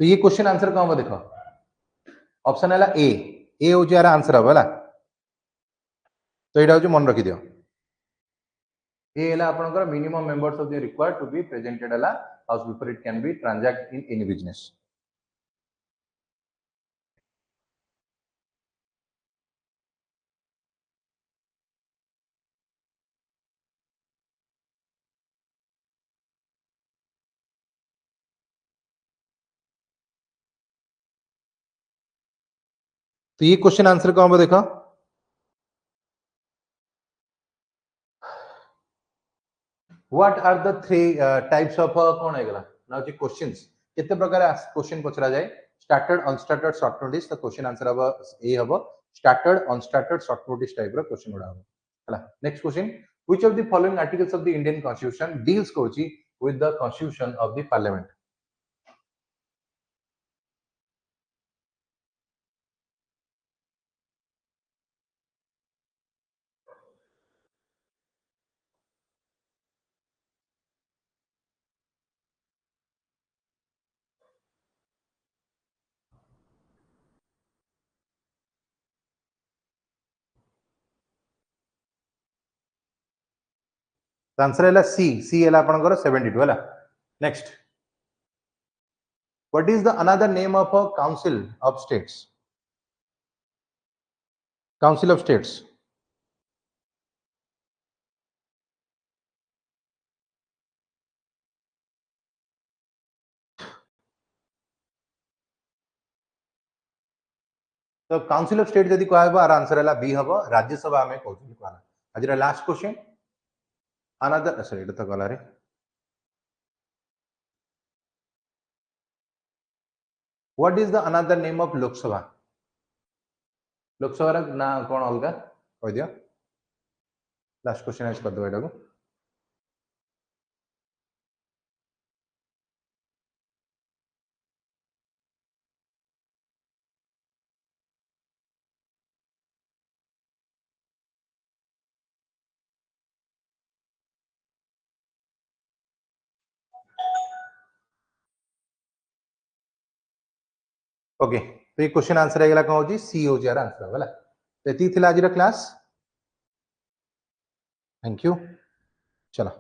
तो ये क्वेश्चन आंसर कौन हम देखो ऑप्शन है ए हो यार आंसर हम तो एटा होची मन रखि दियो ए है आपनकर minimum members of the required to be presented है house before it can be transact in any business तो ये क्वेश्चन आंसर कौन हम देखो what are the three types of कौन है गला ना जी क्वेश्चंस कितने प्रकार क्वेश्चन पचरा जाए स्टार्टेड अनस्टार्टेड शॉर्ट नोटिस तो क्वेश्चन आंसर हम ए हम स्टार्टेड अनस्टार्टेड शॉर्ट नोटिस टाइप रो क्वेश्चन उडा हम हला next question Which of the following articles of the Indian Constitution deals kochi with the constitution of the parliament? The answer is C. C is 72. Next. What is the another name of a council of states? Council of states. तो काउंसिल ऑफ स्टेट जदि कहबो आर आंसर हला बी हबो राज्यसभा हमें कहउछन कहला आज लास्ट क्वेश्चन अनदर सॉरी एटा तो गला रे what is the another name of Lok Sabha Lok Sabha ना कोन अलगा कह दियो लास्ट क्वेश्चन आज कर दो एटा को ओके तो ये क्वेश्चन आंसर है कौन हो सी हो यार आंसर होला तो ये आज क्लास थैंक यू चलो